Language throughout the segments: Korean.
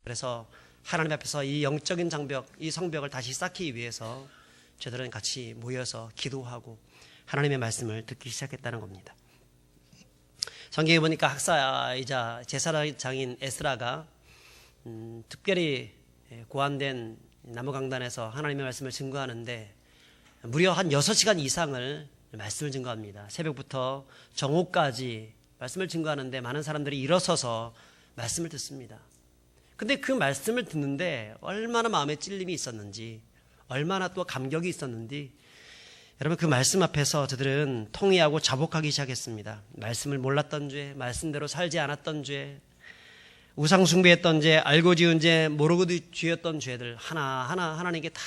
그래서 하나님 앞에서 이 영적인 장벽, 이 성벽을 다시 쌓기 위해서 저들은 같이 모여서 기도하고 하나님의 말씀을 듣기 시작했다는 겁니다. 성경에 보니까 학사이자 제사장인 에스라가 특별히 고안된 나무강단에서 하나님의 말씀을 증거하는데 무려 한 6시간 이상을 말씀을 증거합니다. 새벽부터 정오까지 말씀을 증거하는데 많은 사람들이 일어서서 말씀을 듣습니다. 근데 그 말씀을 듣는데 얼마나 마음에 찔림이 있었는지, 얼마나 또 감격이 있었는지, 여러분 그 말씀 앞에서 저들은 통회하고 자복하기 시작했습니다. 말씀을 몰랐던 죄, 말씀대로 살지 않았던 죄, 우상 숭배했던 죄, 알고 지은 죄, 모르고 지었던 죄들 하나하나 하나님께 다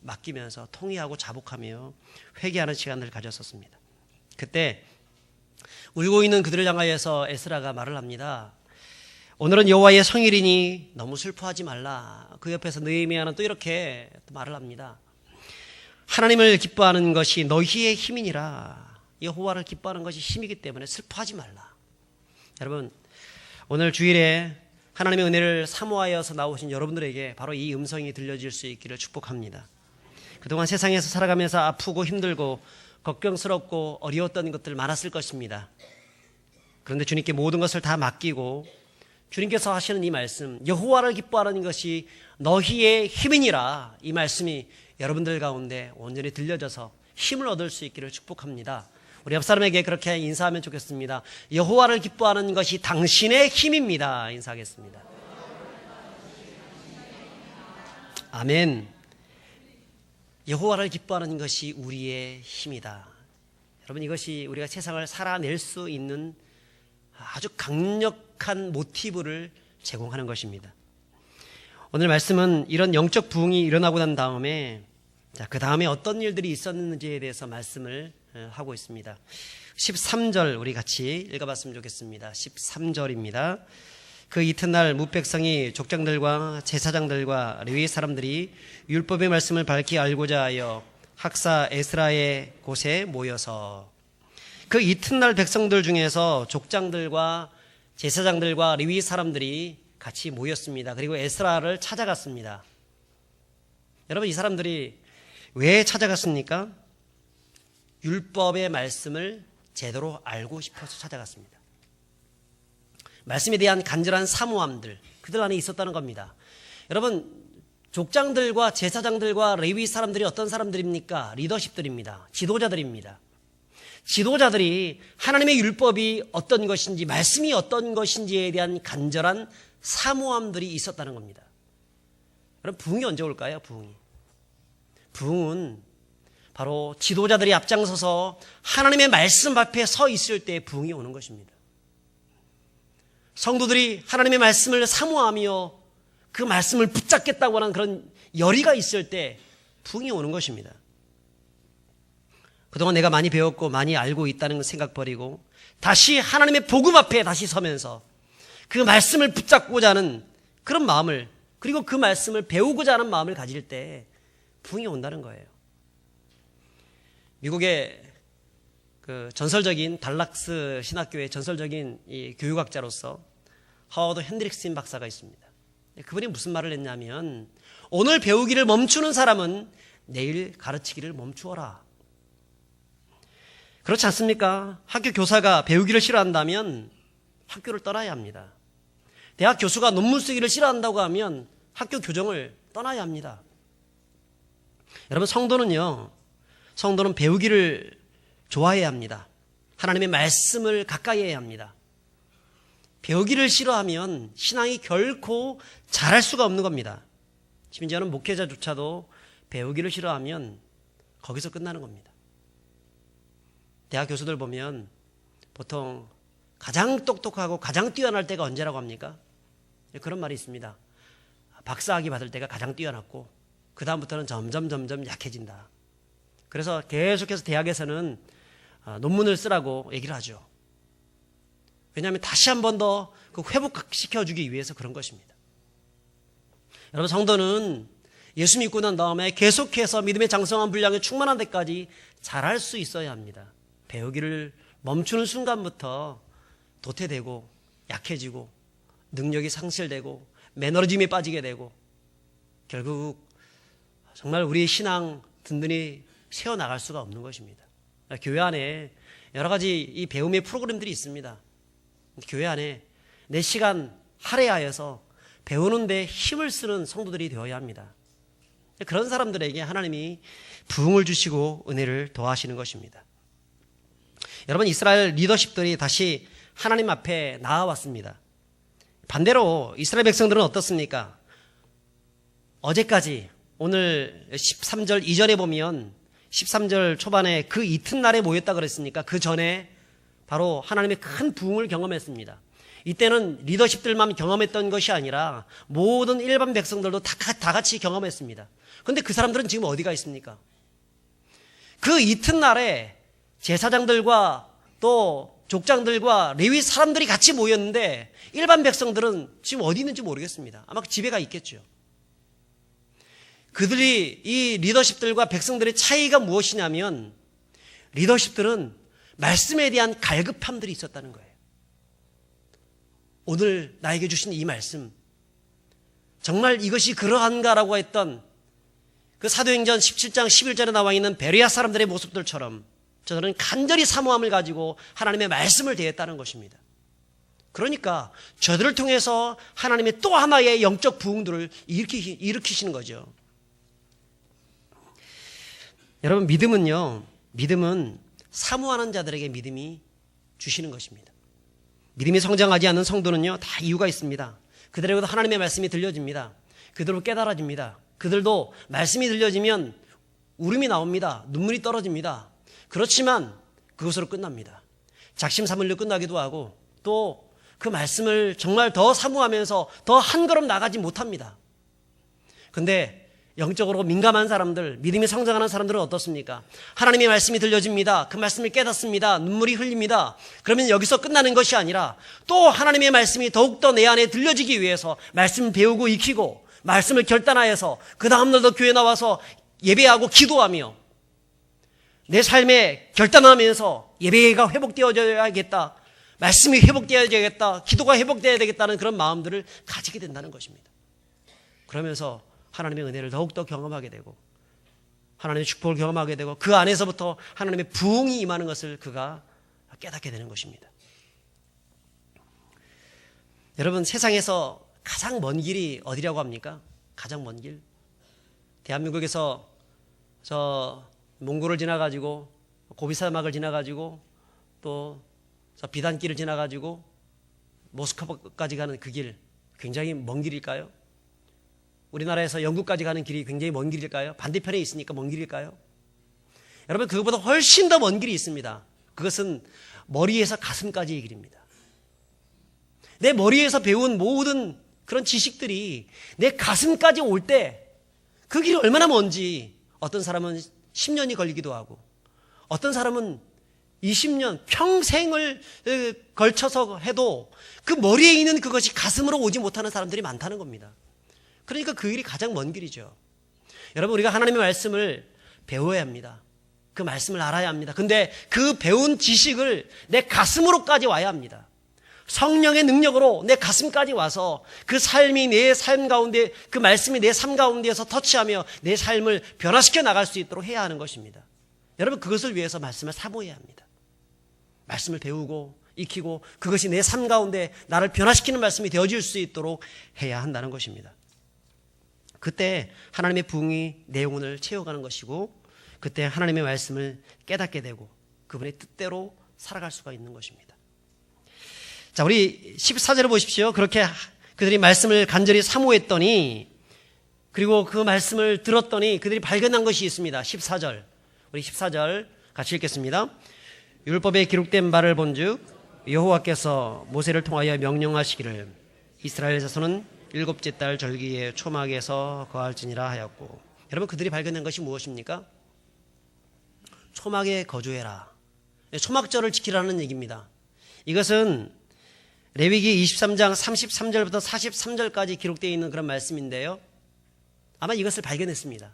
맡기면서 통회하고 자복하며 회개하는 시간을 가졌었습니다. 그때 울고 있는 그들을 향하여서 에스라가 말을 합니다. 오늘은 여호와의 성일이니 너무 슬퍼하지 말라. 그 옆에서 느헤미야는 또 이렇게 말을 합니다. 하나님을 기뻐하는 것이 너희의 힘이니라. 여호와를 기뻐하는 것이 힘이기 때문에 슬퍼하지 말라. 여러분, 오늘 주일에 하나님의 은혜를 사모하여서 나오신 여러분들에게 바로 이 음성이 들려질 수 있기를 축복합니다. 그동안 세상에서 살아가면서 아프고 힘들고 걱정스럽고 어려웠던 것들 많았을 것입니다. 그런데 주님께 모든 것을 다 맡기고 주님께서 하시는 이 말씀, 여호와를 기뻐하는 것이 너희의 힘이니라, 이 말씀이 여러분들 가운데 온전히 들려져서 힘을 얻을 수 있기를 축복합니다. 우리 옆 사람에게 그렇게 인사하면 좋겠습니다. 여호와를 기뻐하는 것이 당신의 힘입니다. 인사하겠습니다. 아멘. 여호와를 기뻐하는 것이 우리의 힘이다. 여러분, 이것이 우리가 세상을 살아낼 수 있는 아주 강력한 모티브를 제공하는 것입니다. 오늘 말씀은 이런 영적 부흥이 일어나고 난 다음에 그 다음에 어떤 일들이 있었는지에 대해서 말씀을 하고 있습니다. 13절 우리 같이 읽어봤으면 좋겠습니다. 13절입니다. 그 이튿날 뭇백성이 족장들과 제사장들과 레위 사람들이 율법의 말씀을 밝히 알고자 하여 학사 에스라의 곳에 모여서, 그 이튿날 백성들 중에서 족장들과 제사장들과 레위 사람들이 같이 모였습니다. 그리고 에스라를 찾아갔습니다. 여러분, 이 사람들이 왜 찾아갔습니까? 율법의 말씀을 제대로 알고 싶어서 찾아갔습니다. 말씀에 대한 간절한 사모함들, 그들 안에 있었다는 겁니다. 여러분, 족장들과 제사장들과 레위 사람들이 어떤 사람들입니까? 리더십들입니다. 지도자들입니다. 지도자들이 하나님의 율법이 어떤 것인지, 말씀이 어떤 것인지에 대한 간절한 사모함들이 있었다는 겁니다. 여러분, 부흥이 언제 올까요? 부흥은 바로 지도자들이 앞장서서 하나님의 말씀 앞에 서 있을 때 부흥이 오는 것입니다. 성도들이 하나님의 말씀을 사모하며 그 말씀을 붙잡겠다고 하는 그런 열의가 있을 때 부흥이 오는 것입니다. 그동안 내가 많이 배웠고 많이 알고 있다는 생각 버리고 다시 하나님의 복음 앞에 다시 서면서 그 말씀을 붙잡고자 하는 그런 마음을, 그리고 그 말씀을 배우고자 하는 마음을 가질 때 부흥이 온다는 거예요. 미국의 그 전설적인 달락스 신학교의 전설적인 이 교육학자로서 하워드 핸드릭슨 박사가 있습니다. 그분이 무슨 말을 했냐면, 오늘 배우기를 멈추는 사람은 내일 가르치기를 멈추어라. 그렇지 않습니까? 학교 교사가 배우기를 싫어한다면 학교를 떠나야 합니다. 대학 교수가 논문 쓰기를 싫어한다고 하면 학교 교정을 떠나야 합니다. 여러분, 성도는 배우기를 좋아해야 합니다. 하나님의 말씀을 가까이 해야 합니다. 배우기를 싫어하면 신앙이 결코 자랄 수가 없는 겁니다. 심지어는 목회자조차도 배우기를 싫어하면 거기서 끝나는 겁니다. 대학 교수들 보면 보통 가장 똑똑하고 가장 뛰어날 때가 언제라고 합니까? 그런 말이 있습니다. 박사학위 받을 때가 가장 뛰어났고 그 다음부터는 점점 약해진다. 그래서 계속해서 대학에서는 논문을 쓰라고 얘기를 하죠. 왜냐하면 다시 한 번 더 그 회복시켜주기 위해서 그런 것입니다. 여러분, 성도는 예수 믿고 난 다음에 계속해서 믿음의 장성한 분량에 충만한 데까지 자랄 수 있어야 합니다. 배우기를 멈추는 순간부터 도태되고 약해지고 능력이 상실되고 매너리즘에 빠지게 되고 결국 정말 우리의 신앙 든든히 세워나갈 수가 없는 것입니다. 교회 안에 여러 가지 이 배움의 프로그램들이 있습니다. 교회 안에 내 시간 할애하여서 배우는 데 힘을 쓰는 성도들이 되어야 합니다. 그런 사람들에게 하나님이 부흥을 주시고 은혜를 더하시는 것입니다. 여러분, 이스라엘 리더십들이 다시 하나님 앞에 나아왔습니다. 반대로 이스라엘 백성들은 어떻습니까? 어제까지 오늘 13절 이전에 보면 13절 초반에 그 이튿날에 모였다 그랬으니까 그 전에 바로 하나님의 큰 부흥을 경험했습니다. 이때는 리더십들만 경험했던 것이 아니라 모든 일반 백성들도 다 같이 경험했습니다. 그런데 그 사람들은 지금 어디가 있습니까? 그 이튿날에 제사장들과 또 족장들과 레위 사람들이 같이 모였는데 일반 백성들은 지금 어디 있는지 모르겠습니다. 아마 집에 가 있겠죠. 그들이 이 리더십들과 백성들의 차이가 무엇이냐면 리더십들은 말씀에 대한 갈급함들이 있었다는 거예요. 오늘 나에게 주신 이 말씀 정말 이것이 그러한가라고 했던 그 사도행전 17장 11절에 나와 있는 베레아 사람들의 모습들처럼 저들은 간절히 사모함을 가지고 하나님의 말씀을 대했다는 것입니다. 그러니까 저들을 통해서 하나님의 또 하나의 영적 부흥들을 일으키시는 거죠. 여러분, 믿음은 사모하는 자들에게 믿음이 주시는 것입니다. 믿음이 성장하지 않는 성도는요, 다 이유가 있습니다. 그들에게도 하나님의 말씀이 들려집니다. 그들도 깨달아집니다. 그들도 말씀이 들려지면 울음이 나옵니다. 눈물이 떨어집니다. 그렇지만 그것으로 끝납니다. 작심삼일로 끝나기도 하고 또 그 말씀을 정말 더 사모하면서 더 한 걸음 나가지 못합니다. 근데 영적으로 민감한 사람들, 믿음이 성장하는 사람들은 어떻습니까? 하나님의 말씀이 들려집니다. 그 말씀을 깨닫습니다. 눈물이 흘립니다. 그러면 여기서 끝나는 것이 아니라 또 하나님의 말씀이 더욱더 내 안에 들려지기 위해서 말씀을 배우고 익히고 말씀을 결단하여서 그 다음날도 교회 나와서 예배하고 기도하며 내 삶에 결단하면서 예배가 회복되어져야겠다. 말씀이 회복되어야겠다. 기도가 회복되어야 되겠다는 그런 마음들을 가지게 된다는 것입니다. 그러면서 하나님의 은혜를 더욱더 경험하게 되고 하나님의 축복을 경험하게 되고 그 안에서부터 하나님의 부흥이 임하는 것을 그가 깨닫게 되는 것입니다. 여러분, 세상에서 가장 먼 길이 어디라고 합니까? 가장 먼 길? 대한민국에서 저 몽골을 지나가지고 고비 사막을 지나가지고 또 저 비단길을 지나가지고 모스크바까지 가는 그 길 굉장히 먼 길일까요? 우리나라에서 영국까지 가는 길이 굉장히 먼 길일까요? 반대편에 있으니까 먼 길일까요? 여러분, 그것보다 훨씬 더 먼 길이 있습니다. 그것은 머리에서 가슴까지의 길입니다. 내 머리에서 배운 모든 그런 지식들이 내 가슴까지 올 때 그 길이 얼마나 먼지, 어떤 사람은 10년이 걸리기도 하고 어떤 사람은 20년, 평생을 걸쳐서 해도 그 머리에 있는 그것이 가슴으로 오지 못하는 사람들이 많다는 겁니다. 그러니까 그 길이 가장 먼 길이죠. 여러분, 우리가 하나님의 말씀을 배워야 합니다. 그 말씀을 알아야 합니다. 근데 그 배운 지식을 내 가슴으로까지 와야 합니다. 성령의 능력으로 내 가슴까지 와서 그 삶이 내 삶 가운데, 그 말씀이 내 삶 가운데에서 터치하며 내 삶을 변화시켜 나갈 수 있도록 해야 하는 것입니다. 여러분, 그것을 위해서 말씀을 사모해야 합니다. 말씀을 배우고 익히고 그것이 내 삶 가운데 나를 변화시키는 말씀이 되어질 수 있도록 해야 한다는 것입니다. 그때 하나님의 부흥이 내 영혼을 채워가는 것이고 그때 하나님의 말씀을 깨닫게 되고 그분의 뜻대로 살아갈 수가 있는 것입니다. 자, 우리 14절을 보십시오. 그렇게 그들이 말씀을 간절히 사모했더니 그리고 그 말씀을 들었더니 그들이 발견한 것이 있습니다. 14절. 우리 14절 같이 읽겠습니다. 율법에 기록된 바를 본즉 여호와께서 모세를 통하여 명령하시기를 이스라엘 자손은 일곱째 달 절기에 초막에서 거할지니라 하였고. 여러분, 그들이 발견한 것이 무엇입니까? 초막에 거주해라. 초막절을 지키라는 얘기입니다. 이것은 레위기 23장 33절부터 43절까지 기록되어 있는 그런 말씀인데요. 아마 이것을 발견했습니다.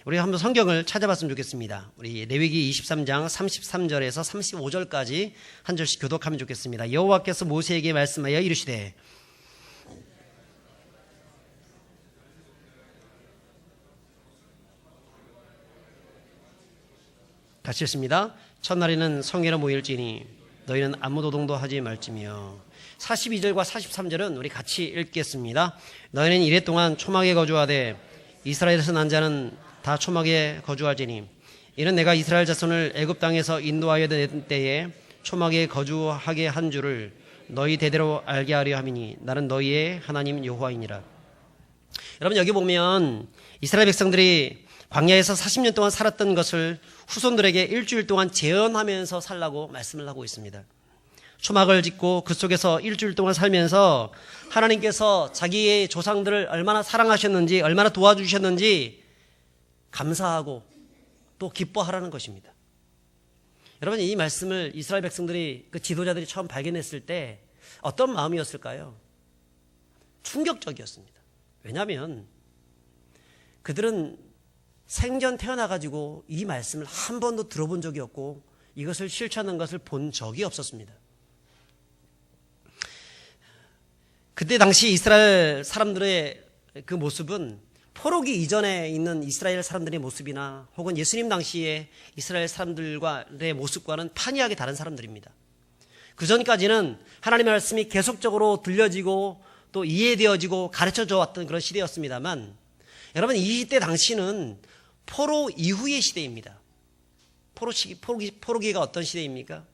우리가 한번 성경을 찾아봤으면 좋겠습니다. 우리 레위기 23장 33절에서 35절까지 한 절씩 교독하면 좋겠습니다. 여호와께서 모세에게 말씀하여 이르시되 같이 읽습니다. 첫날에는 성회로 모일지니 너희는 아무 노동도 하지 말지며 42절과 43절은 우리 같이 읽겠습니다. 너희는 이래 동안 초막에 거주하되 이스라엘에서 난 자는 다 초막에 거주할지니 이는 내가 이스라엘 자손을 애굽 땅에서 인도하여 낸 때에 초막에 거주하게 한 줄을 너희 대대로 알게 하려 함이니 나는 너희의 하나님 여호와이니라. 여러분 여기 보면 이스라엘 백성들이 광야에서 40년 동안 살았던 것을 후손들에게 일주일 동안 재현하면서 살라고 말씀을 하고 있습니다. 초막을 짓고 그 속에서 일주일 동안 살면서 하나님께서 자기의 조상들을 얼마나 사랑하셨는지 얼마나 도와주셨는지 감사하고 또 기뻐하라는 것입니다. 여러분 이 말씀을 이스라엘 백성들이 그 지도자들이 처음 발견했을 때 어떤 마음이었을까요? 충격적이었습니다. 왜냐하면 그들은 생전 태어나가지고 이 말씀을 한 번도 들어본 적이 없고 이것을 실천하는 것을 본 적이 없었습니다. 그때 당시 이스라엘 사람들의 그 모습은 포로기 이전에 있는 이스라엘 사람들의 모습이나 혹은 예수님 당시에 이스라엘 사람들과의 모습과는 판이하게 다른 사람들입니다. 그 전까지는 하나님의 말씀이 계속적으로 들려지고 또 이해되어지고 가르쳐져 왔던 그런 시대였습니다만 여러분 이때 당시는 포로 이후의 시대입니다. 포로기가 어떤 시대입니까?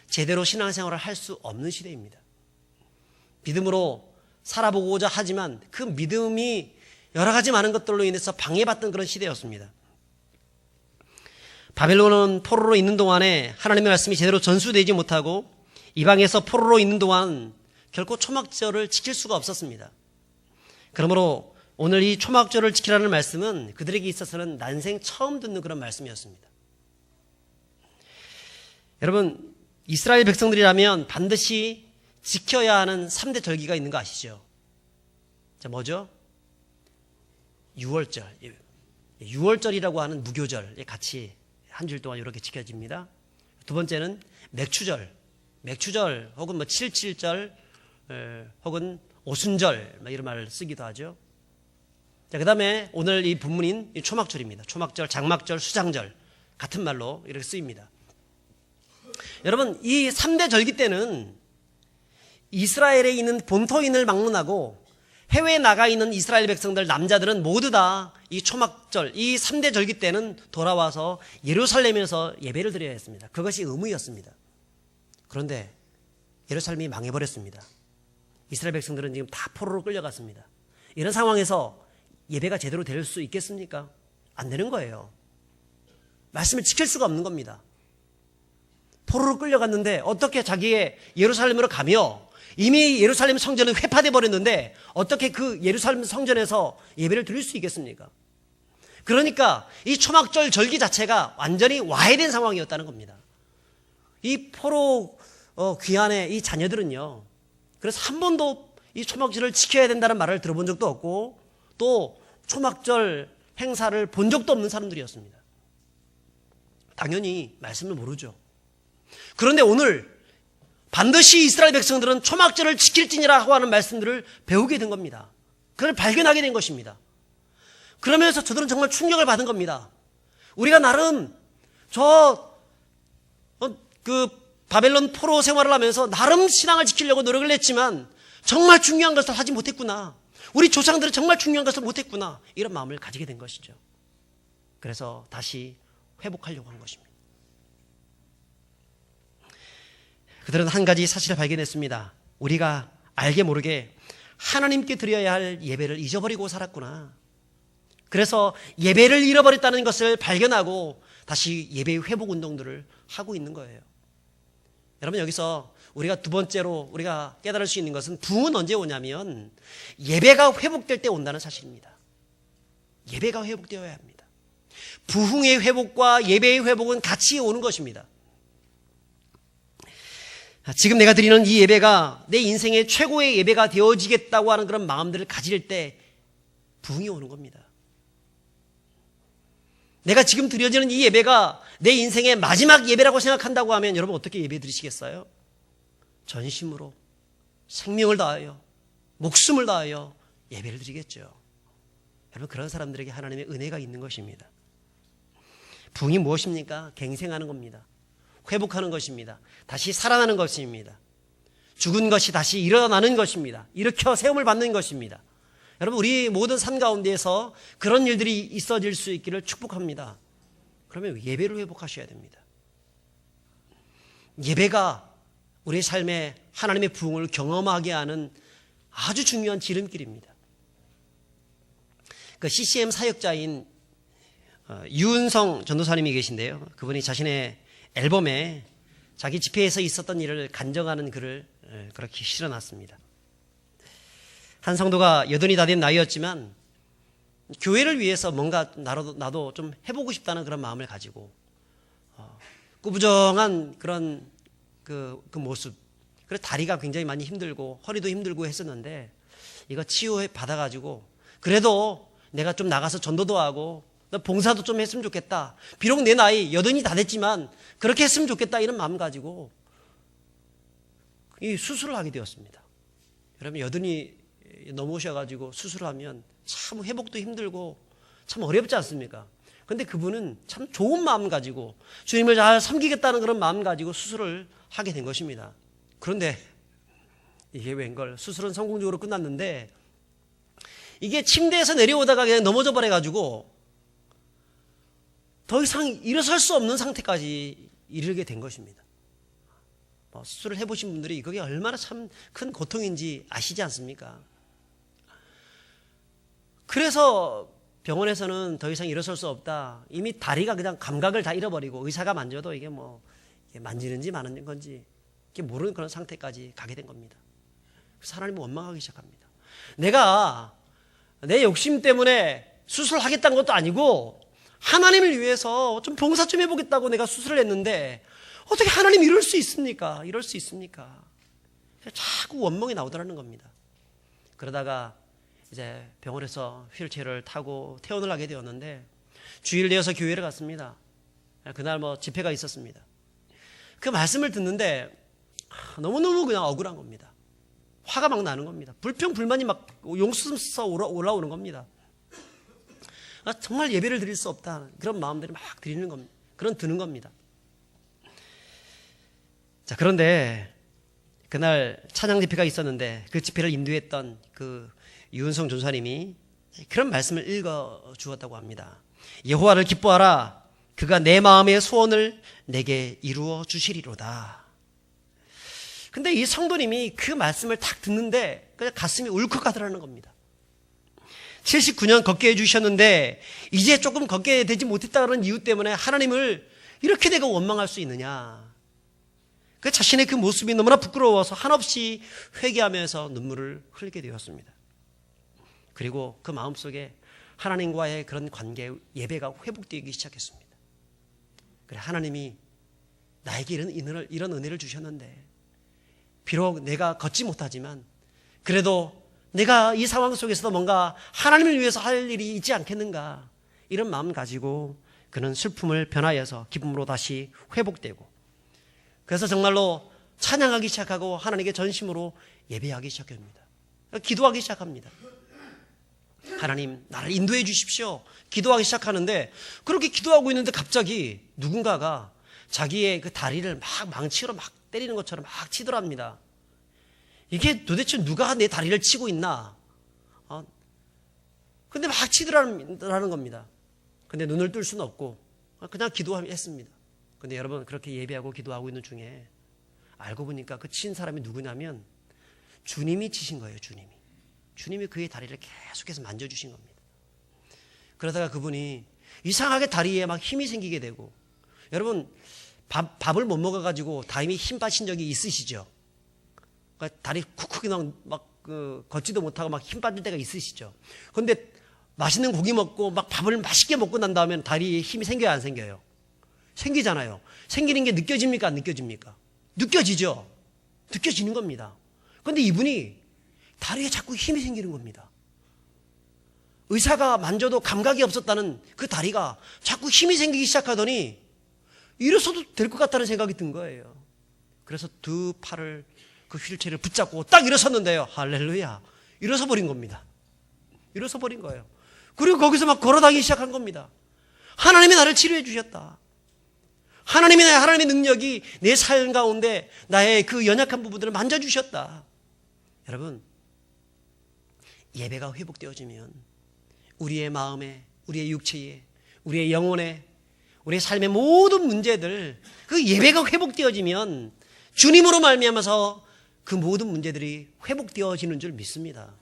제대로 신앙생활을 할 수 없는 시대입니다. 믿음으로 살아보고자 하지만 그 믿음이 여러 가지 많은 것들로 인해서 방해받던 그런 시대였습니다. 바벨론은 포로로 있는 동안에 하나님의 말씀이 제대로 전수되지 못하고 이방에서 포로로 있는 동안 결코 초막절을 지킬 수가 없었습니다. 그러므로 오늘 이 초막절을 지키라는 말씀은 그들에게 있어서는 난생 처음 듣는 그런 말씀이었습니다. 여러분 이스라엘 백성들이라면 반드시 지켜야 하는 3대 절기가 있는 거 아시죠? 자, 뭐죠? 6월절. 6월절이라고 하는 무교절 같이 한 줄 동안 이렇게 지켜집니다. 두 번째는 맥추절 혹은 뭐 77절 혹은 오순절 이런 말을 쓰기도 하죠. 자, 그 다음에 오늘 이 본문인 이 초막절입니다. 초막절, 장막절, 수장절 같은 말로 이렇게 쓰입니다. 여러분 이 3대 절기 때는 이스라엘에 있는 본토인을 막론하고 해외에 나가 있는 이스라엘 백성들 남자들은 모두 다 이 초막절 이 3대 절기 때는 돌아와서 예루살렘에서 예배를 드려야 했습니다. 그것이 의무였습니다. 그런데 예루살렘이 망해버렸습니다. 이스라엘 백성들은 지금 다 포로로 끌려갔습니다. 이런 상황에서 예배가 제대로 될 수 있겠습니까? 안 되는 거예요. 말씀을 지킬 수가 없는 겁니다. 포로로 끌려갔는데 어떻게 자기의 예루살렘으로 가며 이미 예루살렘 성전은 회파돼 버렸는데 어떻게 그 예루살렘 성전에서 예배를 드릴 수 있겠습니까? 그러니까 이 초막절 절기 자체가 완전히 와해된 상황이었다는 겁니다. 이 포로 귀환의 이 자녀들은요. 그래서 한 번도 이 초막절을 지켜야 된다는 말을 들어본 적도 없고 또 초막절 행사를 본 적도 없는 사람들이었습니다. 당연히 말씀을 모르죠. 그런데 오늘 반드시 이스라엘 백성들은 초막절을 지킬지니라 하는 말씀들을 배우게 된 겁니다. 그걸 발견하게 된 것입니다. 그러면서 저들은 정말 충격을 받은 겁니다. 우리가 나름 바벨론 포로 생활을 하면서 나름 신앙을 지키려고 노력을 했지만 정말 중요한 것을 하지 못했구나. 우리 조상들은 정말 중요한 것을 못했구나. 이런 마음을 가지게 된 것이죠. 그래서 다시 회복하려고 한 것입니다. 그들은 한 가지 사실을 발견했습니다. 우리가 알게 모르게 하나님께 드려야 할 예배를 잊어버리고 살았구나. 그래서 예배를 잃어버렸다는 것을 발견하고 다시 예배의 회복 운동들을 하고 있는 거예요. 여러분 여기서 우리가 두 번째로 우리가 깨달을 수 있는 것은 부흥은 언제 오냐면 예배가 회복될 때 온다는 사실입니다. 예배가 회복되어야 합니다. 부흥의 회복과 예배의 회복은 같이 오는 것입니다. 지금 내가 드리는 이 예배가 내 인생의 최고의 예배가 되어지겠다고 하는 그런 마음들을 가질 때 부흥이 오는 겁니다. 내가 지금 드려지는 이 예배가 내 인생의 마지막 예배라고 생각한다고 하면 여러분 어떻게 예배 드리시겠어요? 전심으로 생명을 다하여 목숨을 다하여 예배를 드리겠죠. 여러분 그런 사람들에게 하나님의 은혜가 있는 것입니다. 부흥이 무엇입니까? 갱생하는 겁니다. 회복하는 것입니다. 다시 살아나는 것입니다. 죽은 것이 다시 일어나는 것입니다. 일으켜 세움을 받는 것입니다. 여러분 우리 모든 삶 가운데에서 그런 일들이 있어질 수 있기를 축복합니다. 그러면 예배를 회복하셔야 됩니다. 예배가 우리 삶에 하나님의 부흥을 경험하게 하는 아주 중요한 지름길입니다. 그 CCM 사역자인 유은성 전도사님이 계신데요. 그분이 자신의 앨범에 자기 집회에서 있었던 일을 간증하는 글을 그렇게 실어놨습니다. 한 성도가 80이 다 된 나이였지만 교회를 위해서 뭔가 나도 좀 해보고 싶다는 그런 마음을 가지고 꾸부정한 그런 그 모습, 그래서 다리가 굉장히 많이 힘들고 허리도 힘들고 했었는데 이거 치유해 받아가지고 그래도 내가 좀 나가서 전도도 하고 봉사도 좀 했으면 좋겠다. 비록 내 나이 80이 다 됐지만 그렇게 했으면 좋겠다 이런 마음 가지고 이 수술을 하게 되었습니다. 여러분 80이 넘으셔가지고 수술을 하면 참 회복도 힘들고 참 어렵지 않습니까? 그런데 그분은 참 좋은 마음 가지고 주님을 잘 섬기겠다는 그런 마음 가지고 수술을 하게 된 것입니다. 그런데 이게 웬걸 수술은 성공적으로 끝났는데 이게 침대에서 내려오다가 그냥 넘어져 버려가지고 더 이상 일어설 수 없는 상태까지 이르게 된 것입니다. 수술을 해보신 분들이 그게 얼마나 참 큰 고통인지 아시지 않습니까? 그래서 병원에서는 더 이상 일어설 수 없다. 이미 다리가 그냥 감각을 다 잃어버리고 의사가 만져도 이게 뭐 만지는지 마는 건지 이게 모르는 그런 상태까지 가게 된 겁니다. 그래서 하나님은 원망하기 시작합니다. 내가 내 욕심 때문에 수술하겠다는 것도 아니고 하나님을 위해서 좀 봉사 좀 해보겠다고 내가 수술을 했는데 어떻게 하나님 이럴 수 있습니까? 이럴 수 있습니까? 자꾸 원망이 나오더라는 겁니다. 그러다가 이제 병원에서 휠체어를 타고 퇴원을 하게 되었는데 주일 되어서 교회를 갔습니다. 그날 뭐 집회가 있었습니다. 그 말씀을 듣는데 너무너무 그냥 억울한 겁니다. 화가 막 나는 겁니다. 불평불만이 막 용수서 올라오는 겁니다. 정말 예배를 드릴 수 없다. 그런 마음들이 막 드리는 겁니다. 드는 겁니다. 자, 그런데 그날 찬양 집회가 있었는데 그 집회를 인도했던 그 유은성 전사님이 그런 말씀을 읽어 주었다고 합니다. 여호와를 기뻐하라. 그가 내 마음의 소원을 내게 이루어 주시리로다. 근데 이 성도님이 그 말씀을 딱 듣는데 그냥 가슴이 울컥하더라는 겁니다. 79년 걷게 해주셨는데 이제 조금 걷게 되지 못했다는 이유 때문에 하나님을 이렇게 내가 원망할 수 있느냐. 그 자신의 그 모습이 너무나 부끄러워서 한없이 회개하면서 눈물을 흘리게 되었습니다. 그리고 그 마음속에 하나님과의 그런 관계, 예배가 회복되기 시작했습니다. 그래, 하나님이 나에게 이런 은혜를 주셨는데 비록 내가 걷지 못하지만 그래도 내가 이 상황 속에서도 뭔가 하나님을 위해서 할 일이 있지 않겠는가, 이런 마음 가지고 그는 슬픔을 변화해서 기쁨으로 다시 회복되고, 그래서 정말로 찬양하기 시작하고 하나님께 전심으로 예배하기 시작합니다. 기도하기 시작합니다. 하나님, 나를 인도해 주십시오. 기도하기 시작하는데, 그렇게 기도하고 있는데 갑자기 누군가가 자기의 그 다리를 막 망치로 막 때리는 것처럼 막 치더랍니다. 이게 도대체 누가 내 다리를 치고 있나? 근데 막 치더라는 겁니다. 근데 눈을 뜰 수는 없고 그냥 기도했습니다. 근데 여러분, 그렇게 예배하고 기도하고 있는 중에 알고 보니까 그 친 사람이 누구냐면 주님이 치신 거예요. 주님이 그의 다리를 계속해서 만져주신 겁니다. 그러다가 그분이 이상하게 다리에 막 힘이 생기게 되고, 여러분 밥을 못 먹어가지고 다리에 힘 빠진 적이 있으시죠? 그러니까 다리 쿡쿡이 막 걷지도 못하고 막 힘 빠질 때가 있으시죠? 그런데 맛있는 고기 먹고 막 밥을 맛있게 먹고 난 다음에 다리에 힘이 생겨요, 안 생겨요? 생기잖아요. 생기는 게 느껴집니까, 안 느껴집니까? 느껴지죠? 느껴지는 겁니다. 그런데 이분이 다리에 자꾸 힘이 생기는 겁니다. 의사가 만져도 감각이 없었다는 그 다리가 자꾸 힘이 생기기 시작하더니 일어서도 될 것 같다는 생각이 든 거예요. 그래서 두 팔을 그 휠체어를 붙잡고 딱 일어섰는데요. 할렐루야. 일어서 버린 겁니다. 일어서 버린 거예요. 그리고 거기서 막 걸어다니기 시작한 겁니다. 하나님이 나를 치료해 주셨다. 하나님의 능력이 내 삶 가운데 나의 그 연약한 부분들을 만져주셨다. 여러분, 예배가 회복되어지면 우리의 마음에, 우리의 육체에, 우리의 영혼에, 우리의 삶의 모든 문제들, 그 예배가 회복되어지면 주님으로 말미암아서 그 모든 문제들이 회복되어지는 줄 믿습니다.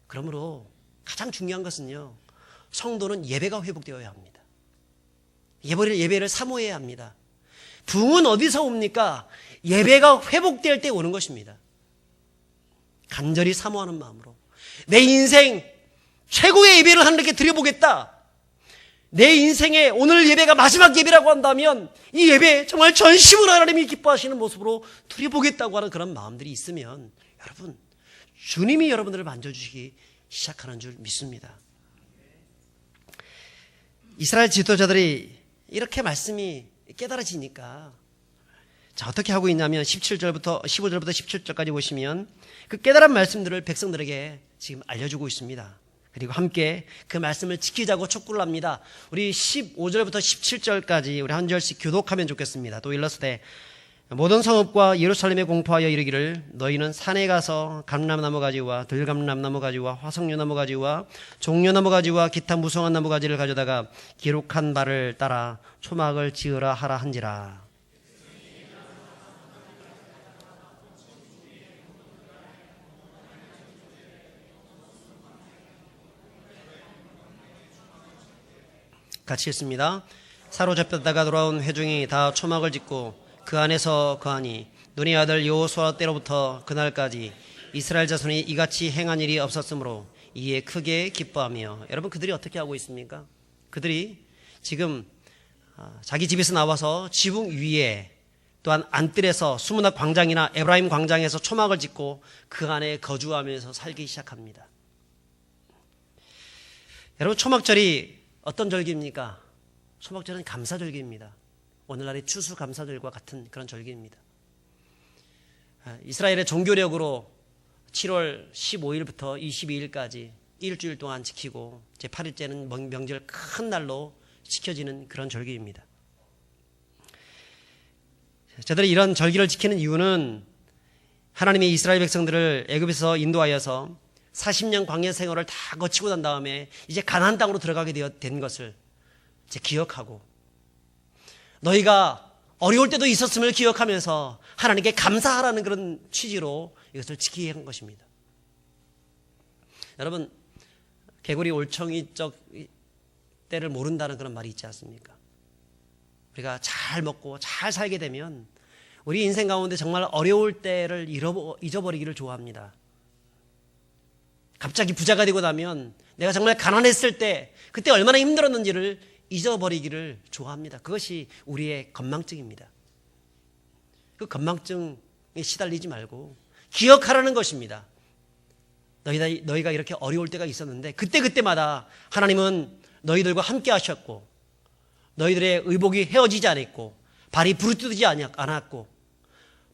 그러므로 가장 중요한 것은요, 성도는 예배가 회복되어야 합니다. 예배를 사모해야 합니다. 부흥은 어디서 옵니까? 예배가 회복될 때 오는 것입니다. 간절히 사모하는 마음으로 내 인생 최고의 예배를 하나님께 드려보겠다. 내 인생의 오늘 예배가 마지막 예배라고 한다면 이 예배 정말 전심으로 하나님이 기뻐하시는 모습으로 드려보겠다고 하는 그런 마음들이 있으면 여러분, 주님이 여러분들을 만져주시기 시작하는 줄 믿습니다. 이스라엘 지도자들이 이렇게 말씀이 깨달아지니까 자, 어떻게 하고 있냐면 15절부터 17절까지 보시면 그 깨달은 말씀들을 백성들에게 지금 알려주고 있습니다. 그리고 함께 그 말씀을 지키자고 촉구를 합니다. 우리 15절부터 17절까지 우리 한 절씩 교독하면 좋겠습니다. 또 일러스되 모든 성읍과 예루살렘에 공포하여 이르기를 너희는 산에 가서 감람나무 가지와 들감람나무 가지와 화석류나무 가지와 종려나무 가지와 기타 무성한 나무 가지를 가져다가 기록한 바를 따라 초막을 지으라 하라 한지라. 같이 읽습니다. 사로잡혔다가 돌아온 회중이 다 초막을 짓고 그 안에서 거하니 눈의 아들 여호수아 때로부터 그날까지 이스라엘 자손이 이같이 행한 일이 없었으므로 이에 크게 기뻐하며. 여러분, 그들이 어떻게 하고 있습니까? 그들이 지금 자기 집에서 나와서 지붕 위에 또한 안뜰에서 수문학 광장이나 에브라임 광장에서 초막을 짓고 그 안에 거주하면서 살기 시작합니다. 여러분, 초막절이 어떤 절기입니까? 초막절은 감사절기입니다. 오늘날의 추수감사절과 같은 그런 절기입니다. 이스라엘의 종교력으로 7월 15일부터 22일까지 일주일 동안 지키고 제8일째는 명절 큰 날로 지켜지는 그런 절기입니다. 저들이 이런 절기를 지키는 이유는 하나님이 이스라엘 백성들을 애굽에서 인도하여서 40년 광야 생활을 다 거치고 난 다음에 이제 가나안 땅으로 들어가게 된 것을 이제 기억하고, 너희가 어려울 때도 있었음을 기억하면서 하나님께 감사하라는 그런 취지로 이것을 지키게 한 것입니다. 여러분, 개구리 올챙이적 때를 모른다는 그런 말이 있지 않습니까? 우리가 잘 먹고 잘 살게 되면 우리 인생 가운데 정말 어려울 때를 잊어버리기를 좋아합니다. 갑자기 부자가 되고 나면 내가 정말 가난했을 때 그때 얼마나 힘들었는지를 잊어버리기를 좋아합니다. 그것이 우리의 건망증입니다. 그 건망증에 시달리지 말고 기억하라는 것입니다. 너희가 이렇게 어려울 때가 있었는데 그때마다 하나님은 너희들과 함께 하셨고, 너희들의 의복이 헤어지지 않았고, 발이 부르뜨지 않았고,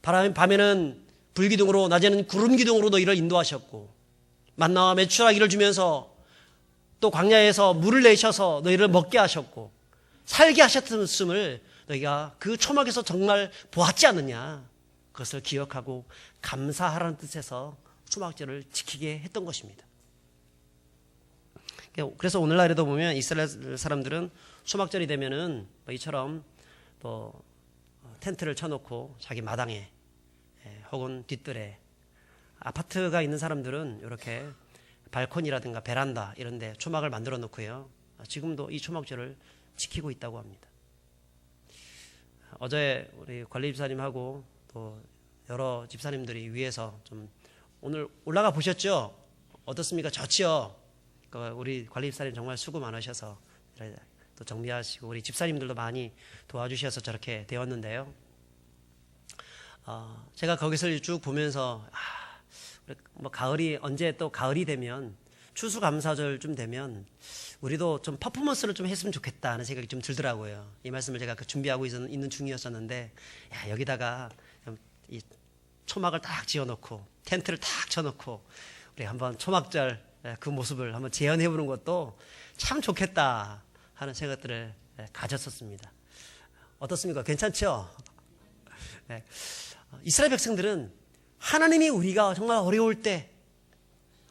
밤에는 불기둥으로 낮에는 구름기둥으로 너희를 인도하셨고, 만나와 메추라기를 주면서 또 광야에서 물을 내셔서 너희를 먹게 하셨고 살게 하셨음을 너희가 그 초막에서 정말 보았지 않느냐, 그것을 기억하고 감사하라는 뜻에서 초막절을 지키게 했던 것입니다. 그래서 오늘날에도 보면 이스라엘 사람들은 초막절이 되면은 이처럼 또 텐트를 쳐놓고 자기 마당에 혹은 뒷뜰에, 아파트가 있는 사람들은 이렇게 발코니라든가 베란다 이런 데 초막을 만들어 놓고요, 지금도 이 초막절을 지키고 있다고 합니다. 어제 우리 관리 집사님하고 또 여러 집사님들이 위에서 좀 오늘 올라가 보셨죠? 어떻습니까? 좋지요? 우리 관리 집사님 정말 수고 많으셔서 또 정리하시고 우리 집사님들도 많이 도와주셔서 저렇게 되었는데요. 제가 거기서 쭉 보면서 가을이 언제 또 가을이 되면 추수감사절쯤 되면 우리도 좀 퍼포먼스를 좀 했으면 좋겠다 하는 생각이 좀 들더라고요. 이 말씀을 제가 준비하고 있는 중이었었는데, 야, 여기다가 이 초막을 딱 지어놓고 텐트를 딱 쳐놓고 우리 한번 초막절 그 모습을 한번 재현해보는 것도 참 좋겠다 하는 생각들을 가졌었습니다. 어떻습니까? 괜찮죠? 네. 이스라엘 백성들은 하나님이 우리가 정말 어려울 때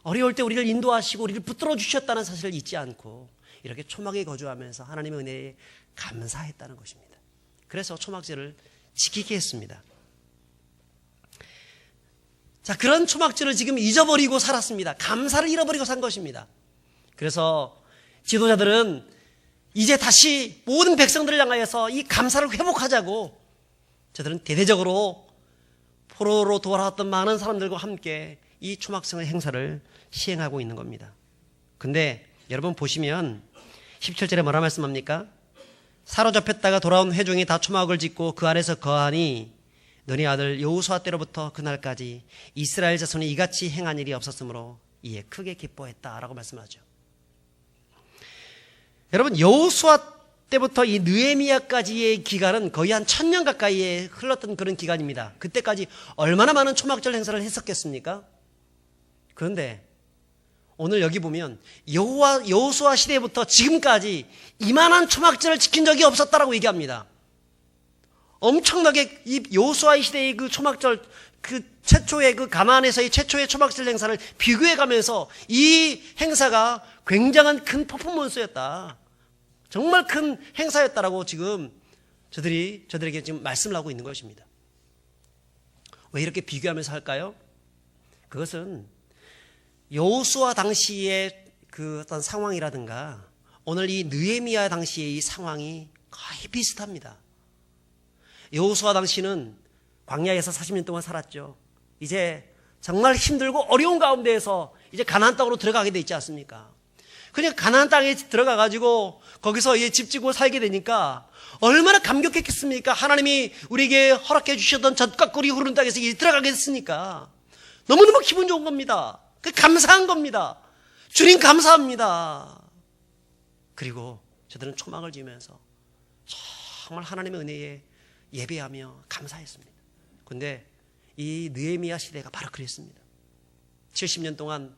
우리를 인도하시고 우리를 붙들어 주셨다는 사실을 잊지 않고 이렇게 초막에 거주하면서 하나님의 은혜에 감사했다는 것입니다. 그래서 초막절을 지키게 했습니다. 자, 그런 초막절을 지금 잊어버리고 살았습니다. 감사를 잃어버리고 산 것입니다. 그래서 지도자들은 이제 다시 모든 백성들을 향하여서 이 감사를 회복하자고 저들은 대대적으로 포로로 돌아왔던 많은 사람들과 함께 이 초막성의 행사를 시행하고 있는 겁니다. 근데 여러분 보시면 17절에 뭐라 말씀합니까? 사로잡혔다가 돌아온 회중이 다 초막을 짓고 그 안에서 거하니 너희 아들 여호수아 때로부터 그날까지 이스라엘 자손이 이같이 행한 일이 없었으므로 이에 크게 기뻐했다라고 말씀하죠. 여러분, 여호수아 때부터 이 느헤미야까지의 기간은 거의 한 1000년 가까이 흘렀던 그런 기간입니다. 그때까지 얼마나 많은 초막절 행사를 했었겠습니까? 그런데 오늘 여기 보면 여호수아 시대부터 지금까지 이만한 초막절을 지킨 적이 없었다라고 얘기합니다. 엄청나게 이 여호수아 시대의 그 초막절, 그 최초의 그 가나안에서의 최초의 초막절 행사를 비교해가면서 이 행사가 굉장한 큰 퍼포먼스였다, 정말 큰 행사였다라고 지금 저들에게 지금 말씀을 하고 있는 것입니다. 왜 이렇게 비교하면서 할까요? 그것은 여호수아 당시의 그 어떤 상황이라든가 오늘 이 느헤미야 당시의 이 상황이 거의 비슷합니다. 여호수아 당시는 광야에서 40년 동안 살았죠. 이제 정말 힘들고 어려운 가운데에서 이제 가나안 땅으로 들어가게 돼 있지 않습니까? 그냥 가나안 땅에 들어가 가지고 거기서 이제 집 짓고 살게 되니까 얼마나 감격했겠습니까? 하나님이 우리에게 허락해 주셨던 젖과 꿀이 흐르는 땅에서 이제 들어가게 됐으니까 너무너무 기분 좋은 겁니다. 감사한 겁니다. 주님 감사합니다. 그리고 저들은 초막을 지으면서 정말 하나님의 은혜에 예배하며 감사했습니다. 그런데 이 느헤미야 시대가 바로 그랬습니다. 70년 동안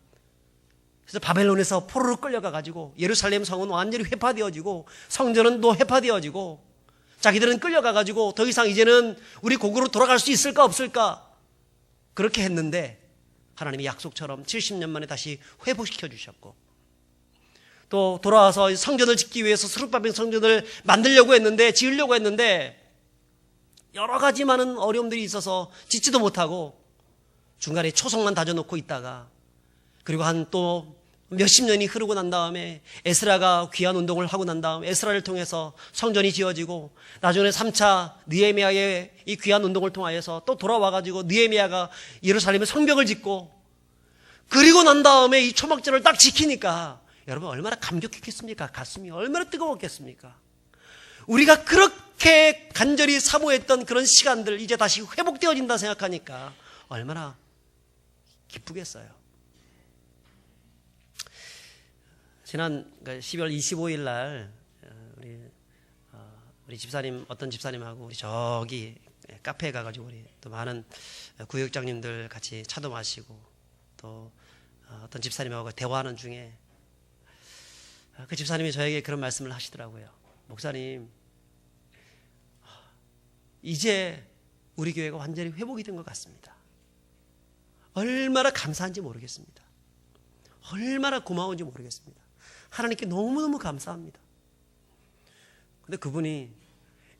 그래서 바벨론에서 포로로 끌려가가지고 예루살렘 성은 완전히 회파되어지고 성전은 또 회파되어지고 자기들은 끌려가가지고 더 이상 이제는 우리 고국으로 돌아갈 수 있을까 없을까 그렇게 했는데 하나님이 약속처럼 70년 만에 다시 회복시켜 주셨고 또 돌아와서 성전을 짓기 위해서 스룹바벨 성전을 만들려고 했는데 지으려고 했는데 여러 가지 많은 어려움들이 있어서 짓지도 못하고 중간에 초성만 다져놓고 있다가 그리고 한 또 몇십 년이 흐르고 난 다음에 에스라가 귀환 운동을 하고 난 다음에 에스라를 통해서 성전이 지어지고 나중에 3차 느헤미야의 이 귀환 운동을 통하여서 또 돌아와가지고 느헤미야가 예루살렘에 성벽을 짓고 그리고 난 다음에 이 초막절을 딱 지키니까 여러분 얼마나 감격했겠습니까? 가슴이 얼마나 뜨거웠겠습니까? 우리가 그렇게 간절히 사모했던 그런 시간들 이제 다시 회복되어진다 생각하니까 얼마나 기쁘겠어요. 지난 12월 25일 날 우리 집사님 어떤 집사님하고 우리 저기 카페에 가가지고 우리 또 많은 구역장님들 같이 차도 마시고 또 어떤 집사님하고 대화하는 중에 그 집사님이 저에게 그런 말씀을 하시더라고요. 목사님, 이제 우리 교회가 완전히 회복이 된 것 같습니다. 얼마나 감사한지 모르겠습니다. 얼마나 고마운지 모르겠습니다. 하나님께 너무너무 감사합니다. 근데 그분이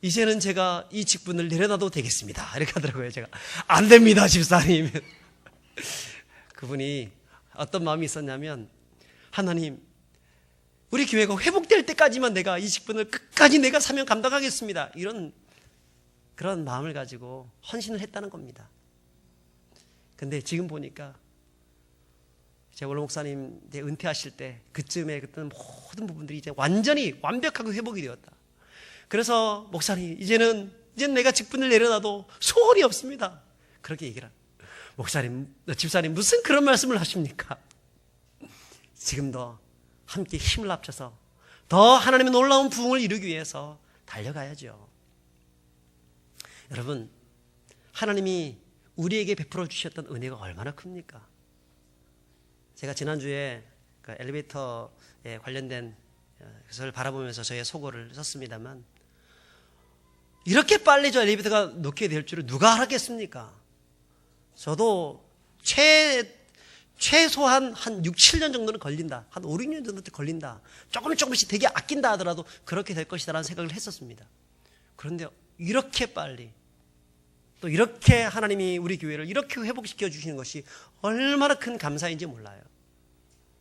이제는 제가 이 직분을 내려놔도 되겠습니다 이렇게 하더라고요. 제가 안 됩니다 집사님. 그분이 어떤 마음이 있었냐면 하나님, 우리 교회가 회복될 때까지만 내가 이 직분을 끝까지 내가 사명 감당하겠습니다, 이런 그런 마음을 가지고 헌신을 했다는 겁니다. 근데 지금 보니까 제가 원로 목사님 이제 은퇴하실 때 그쯤에 그때는 모든 부분들이 이제 완전히 완벽하게 회복이 되었다. 그래서 목사님, 이제는 내가 직분을 내려놔도 소원이 없습니다, 그렇게 얘기를 합니다. 목사님, 집사님 무슨 그런 말씀을 하십니까? 지금도 함께 힘을 합쳐서 더 하나님의 놀라운 부흥을 이루기 위해서 달려가야죠. 여러분, 하나님이 우리에게 베풀어 주셨던 은혜가 얼마나 큽니까? 제가 지난주에 그 엘리베이터에 관련된 것을 바라보면서 저의 소고를 썼습니다만, 이렇게 빨리 저 엘리베이터가 놓게 될 줄은 누가 알았겠습니까? 저도 최소한 한 6, 7년 정도는 걸린다. 한 5, 6년 정도 걸린다. 조금씩 되게 아낀다 하더라도 그렇게 될 것이다라는 생각을 했었습니다. 그런데 이렇게 빨리, 또 이렇게 하나님이 우리 교회를 이렇게 회복시켜 주시는 것이 얼마나 큰 감사인지 몰라요.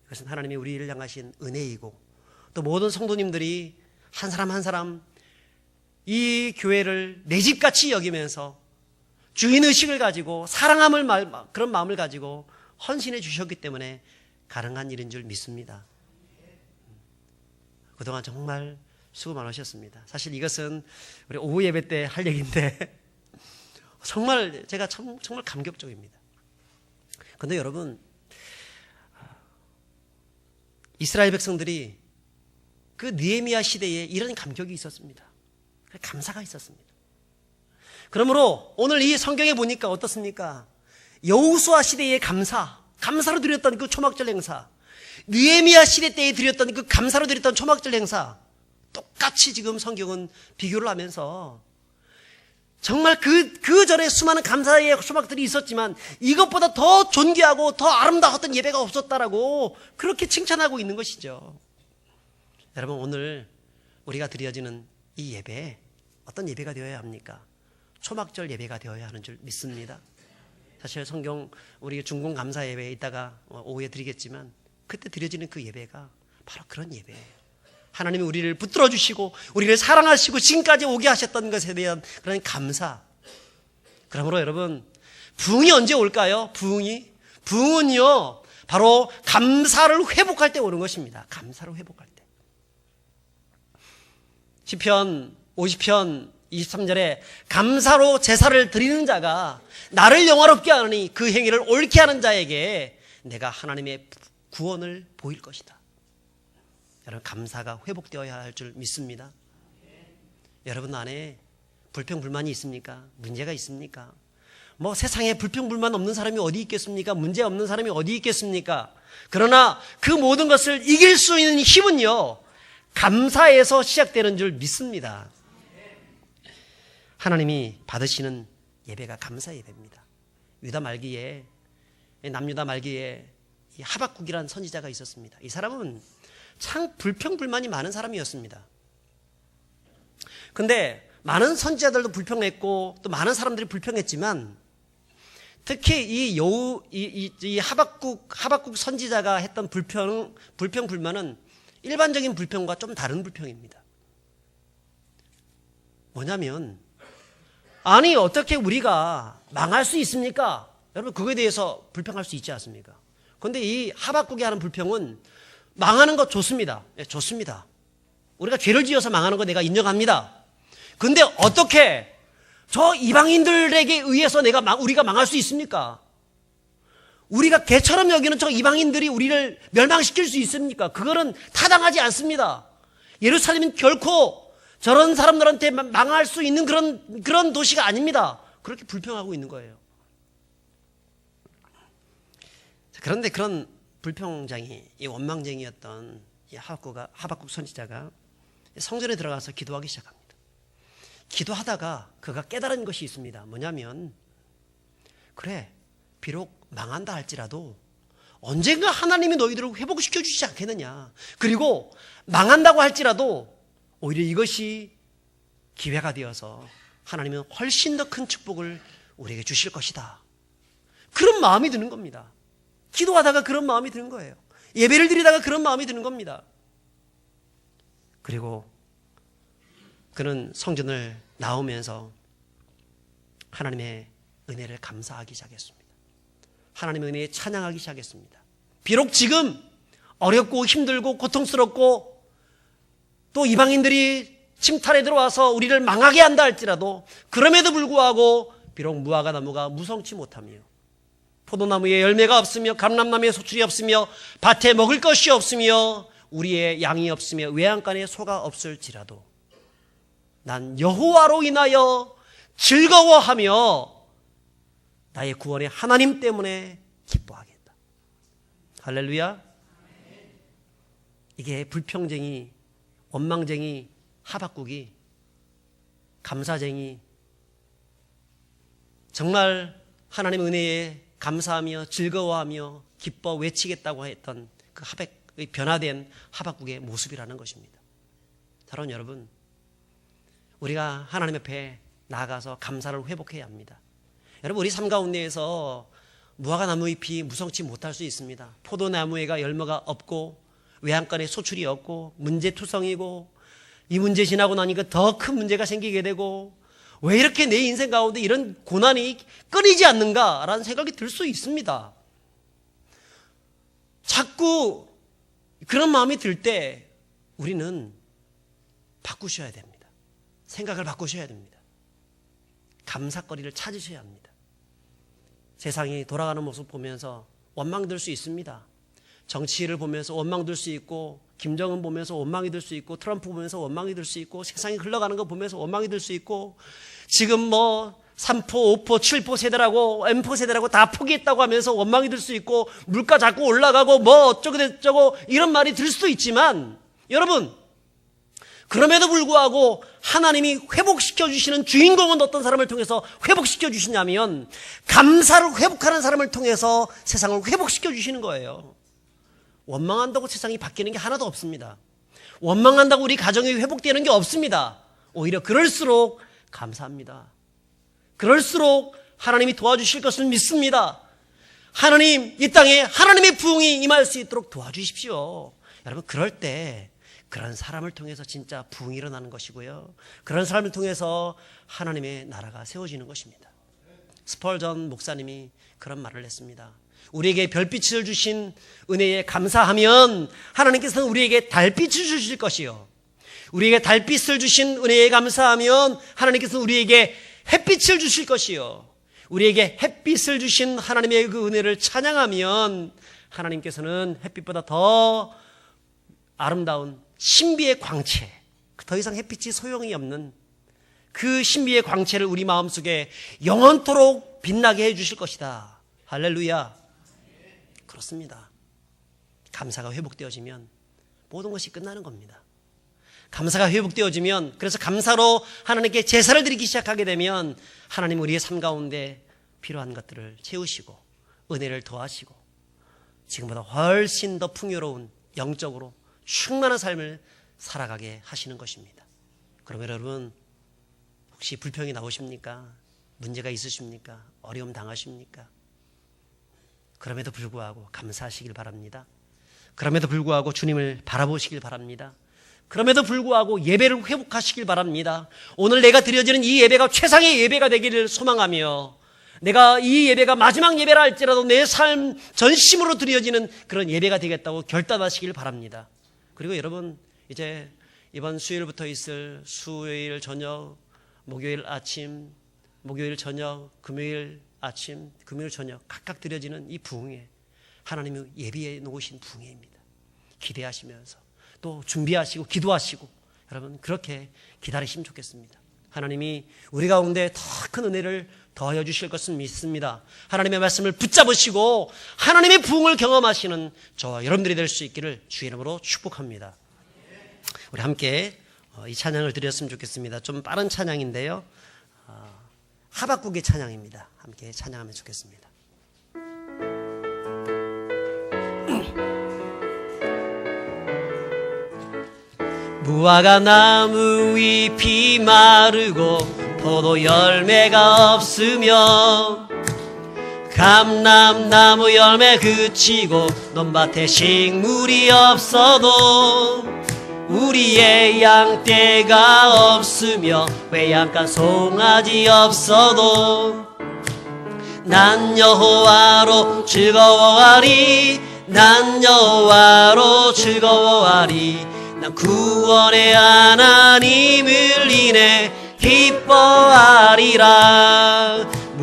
그것은 하나님이 우리를 향하신 은혜이고, 또 모든 성도님들이 한 사람 한 사람 이 교회를 내 집같이 여기면서 주인의식을 가지고 사랑함을 그런 마음을 가지고 헌신해 주셨기 때문에 가능한 일인 줄 믿습니다. 그동안 정말 수고 많으셨습니다. 사실 이것은 우리 오후 예배 때 할 얘기인데 정말 제가 정말 감격적입니다. 그런데 여러분, 이스라엘 백성들이 그 느헤미야 시대에 이런 감격이 있었습니다. 감사가 있었습니다. 그러므로 오늘 이 성경에 보니까 어떻습니까? 여호수아 시대의 감사로 드렸던 그 초막절 행사, 느헤미야 시대 때에 드렸던 그 감사로 드렸던 초막절 행사, 똑같이 지금 성경은 비교를 하면서 정말 그 전에 수많은 감사의 초막들이 있었지만 이것보다 더 존귀하고 더 아름다웠던 예배가 없었다라고 그렇게 칭찬하고 있는 것이죠. 여러분, 오늘 우리가 드려지는 이 예배, 어떤 예배가 되어야 합니까? 초막절 예배가 되어야 하는 줄 믿습니다. 사실 성경 우리 중공 감사 예배 이따가 오후에 드리겠지만 그때 드려지는 그 예배가 바로 그런 예배예요. 하나님이 우리를 붙들어 주시고 우리를 사랑하시고 지금까지 오게 하셨던 것에 대한 그런 감사. 그러므로 여러분, 부흥이 언제 올까요? 부흥은요 바로 감사를 회복할 때 오는 것입니다. 감사를 회복할 때. 시편 50편 23절에 감사로 제사를 드리는 자가 나를 영화롭게 하느니 그 행위를 옳게 하는 자에게 내가 하나님의 구원을 보일 것이다. 여러분, 감사가 회복되어야 할 줄 믿습니다. 여러분 안에 불평불만이 있습니까? 문제가 있습니까? 뭐 세상에 불평불만 없는 사람이 어디 있겠습니까? 문제 없는 사람이 어디 있겠습니까? 그러나 그 모든 것을 이길 수 있는 힘은요, 감사에서 시작되는 줄 믿습니다. 하나님이 받으시는 예배가 감사 예배입니다. 남유다 말기에 이 하박국이라는 선지자가 있었습니다. 이 사람은 참 불평불만이 많은 사람이었습니다. 근데 많은 선지자들도 불평했고 또 많은 사람들이 불평했지만 특히 이 하박국 선지자가 했던 불평불만은 일반적인 불평과 좀 다른 불평입니다. 뭐냐면, 아니 어떻게 우리가 망할 수 있습니까? 여러분, 그거에 대해서 불평할 수 있지 않습니까? 그런데 이 하박국이 하는 불평은 망하는 거 좋습니다. 네, 좋습니다. 우리가 죄를 지어서 망하는 거 내가 인정합니다. 근데 어떻게 저 이방인들에게 의해서 우리가 망할 수 있습니까? 우리가 개처럼 여기는 저 이방인들이 우리를 멸망시킬 수 있습니까? 그거는 타당하지 않습니다. 예루살렘은 결코 저런 사람들한테 망할 수 있는 그런 도시가 아닙니다. 그렇게 불평하고 있는 거예요. 그런데 그런 불평장이, 이 원망쟁이였던 이 하박국 선지자가 성전에 들어가서 기도하기 시작합니다. 기도하다가 그가 깨달은 것이 있습니다. 뭐냐면, 그래, 비록 망한다 할지라도 언젠가 하나님이 너희들을 회복시켜 주시지 않겠느냐. 그리고 망한다고 할지라도 오히려 이것이 기회가 되어서 하나님은 훨씬 더 큰 축복을 우리에게 주실 것이다. 그런 마음이 드는 겁니다. 기도하다가 그런 마음이 드는 거예요. 예배를 드리다가 그런 마음이 드는 겁니다. 그리고 그는 성전을 나오면서 하나님의 은혜를 감사하기 시작했습니다. 하나님의 은혜에 찬양하기 시작했습니다. 비록 지금 어렵고 힘들고 고통스럽고 또 이방인들이 침탈에 들어와서 우리를 망하게 한다 할지라도 그럼에도 불구하고 비록 무화과 나무가 무성치 못하며 포도나무에 열매가 없으며 감람나무에 소출이 없으며 밭에 먹을 것이 없으며 우리의 양이 없으며 외양간에 소가 없을지라도 난 여호와로 인하여 즐거워하며 나의 구원의 하나님 때문에 기뻐하겠다. 할렐루야. 이게 불평쟁이, 원망쟁이 하박국이 감사쟁이, 정말 하나님 은혜에 감사하며 즐거워하며 기뻐 외치겠다고 했던 그 변화된 하박국의 모습이라는 것입니다. 사랑하는 여러분, 우리가 하나님 앞에 나아가서 감사를 회복해야 합니다. 여러분, 우리 삶 가운데에서 무화과 나무 잎이 무성치 못할 수 있습니다. 포도나무에가 열매가 없고 외양간에 소출이 없고 문제투성이고 이 문제 지나고 나니까 더 큰 문제가 생기게 되고 왜 이렇게 내 인생 가운데 이런 고난이 끊이지 않는가라는 생각이 들 수 있습니다. 자꾸 그런 마음이 들 때 우리는 바꾸셔야 됩니다. 생각을 바꾸셔야 됩니다. 감사거리를 찾으셔야 합니다. 세상이 돌아가는 모습 보면서 원망될 수 있습니다. 정치를 보면서 원망될 수 있고, 김정은 보면서 원망이 들 수 있고, 트럼프 보면서 원망이 들 수 있고, 세상이 흘러가는 거 보면서 원망이 들 수 있고, 지금 3포, 5포, 7포 세대라고 M포 세대라고 다 포기했다고 하면서 원망이 들 수 있고, 물가 자꾸 올라가고 어쩌고 저쩌고 이런 말이 들 수도 있지만, 여러분, 그럼에도 불구하고 하나님이 회복시켜 주시는 주인공은 어떤 사람을 통해서 회복시켜 주시냐면 감사를 회복하는 사람을 통해서 세상을 회복시켜 주시는 거예요. 원망한다고 세상이 바뀌는 게 하나도 없습니다. 원망한다고 우리 가정이 회복되는 게 없습니다. 오히려 그럴수록 감사합니다. 그럴수록 하나님이 도와주실 것을 믿습니다. 하나님, 이 땅에 하나님의 부흥이 임할 수 있도록 도와주십시오. 여러분, 그럴 때 그런 사람을 통해서 진짜 부흥이 일어나는 것이고요, 그런 사람을 통해서 하나님의 나라가 세워지는 것입니다. 스펄전 목사님이 그런 말을 했습니다. 우리에게 별빛을 주신 은혜에 감사하면 하나님께서는 우리에게 달빛을 주실 것이요, 우리에게 달빛을 주신 은혜에 감사하면 하나님께서는 우리에게 햇빛을 주실 것이요, 우리에게 햇빛을 주신 하나님의 그 은혜를 찬양하면 하나님께서는 햇빛보다 더 아름다운 신비의 광채, 더 이상 햇빛이 소용이 없는 그 신비의 광채를 우리 마음속에 영원토록 빛나게 해주실 것이다. 할렐루야. 그렇습니다. 감사가 회복되어지면 모든 것이 끝나는 겁니다. 감사가 회복되어지면, 그래서 감사로 하나님께 제사를 드리기 시작하게 되면 하나님 우리의 삶 가운데 필요한 것들을 채우시고 은혜를 더하시고 지금보다 훨씬 더 풍요로운 영적으로 충만한 삶을 살아가게 하시는 것입니다. 그러면 여러분, 혹시 불평이 나오십니까? 문제가 있으십니까? 어려움 당하십니까? 그럼에도 불구하고 감사하시길 바랍니다. 그럼에도 불구하고 주님을 바라보시길 바랍니다. 그럼에도 불구하고 예배를 회복하시길 바랍니다. 오늘 내가 드려지는 이 예배가 최상의 예배가 되기를 소망하며, 내가 이 예배가 마지막 예배라 할지라도 내 삶 전심으로 드려지는 그런 예배가 되겠다고 결단하시길 바랍니다. 그리고 여러분, 이제 이번 수요일부터 있을 수요일 저녁, 목요일 아침, 목요일 저녁, 금요일 아침, 금요일 저녁 각각 드려지는 이 부흥회, 하나님이 예비해 놓으신 부흥회입니다. 기대하시면서 또 준비하시고 기도하시고 여러분 그렇게 기다리시면 좋겠습니다. 하나님이 우리 가운데 더 큰 은혜를 더하여 주실 것을 믿습니다. 하나님의 말씀을 붙잡으시고 하나님의 부흥을 경험하시는 저와 여러분들이 될 수 있기를 주의 이름으로 축복합니다. 우리 함께 이 찬양을 드렸으면 좋겠습니다. 좀 빠른 찬양인데요, 하박국의 찬양입니다. 함께 찬양하면 좋겠습니다. 무화과 나무 잎이 마르고 포도 열매가 없으며 감람나무 열매 그치고 논밭에 식물이 없어도 우리의 양떼가 없으며 외양간 송아지 없어도 난 여호와로 즐거워하리, 난 여호와로 즐거워하리, 난 구원의 하나님을 인해 기뻐하리라.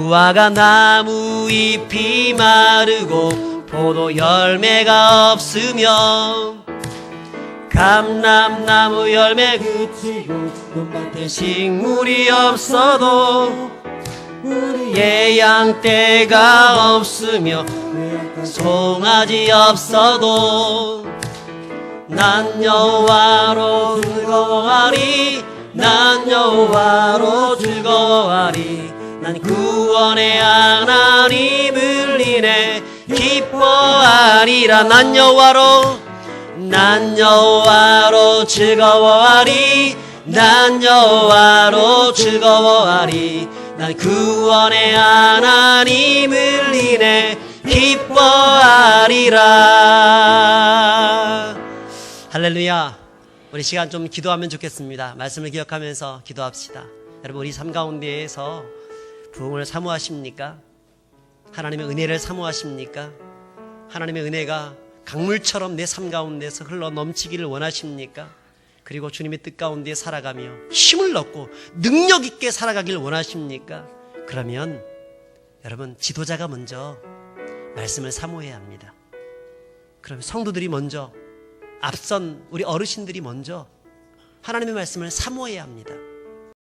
무화과 나무 잎이 마르고 포도 열매가 없으며 감람나무 열매 그치고 논밭에 식물이 없어도 우리의 양떼가 없으며 송아지 없어도 난 여호와로 즐거워하리 난 여호와로 즐거워하리 난 구원의 하나님을 인해 기뻐하리라 난 여호와로 즐거워하리 난 여호와로 즐거워하리 난 구원의 하나님을 인해 기뻐하리라. 할렐루야. 우리 시간 좀 기도하면 좋겠습니다. 말씀을 기억하면서 기도합시다. 여러분, 우리 삶 가운데에서 부흥을 사모하십니까? 하나님의 은혜를 사모하십니까? 하나님의 은혜가 강물처럼 내 삶 가운데서 흘러 넘치기를 원하십니까? 그리고 주님의 뜻 가운데 살아가며 힘을 얻고 능력 있게 살아가기를 원하십니까? 그러면 여러분, 지도자가 먼저 말씀을 사모해야 합니다. 그럼 성도들이 먼저, 앞선 우리 어르신들이 먼저 하나님의 말씀을 사모해야 합니다.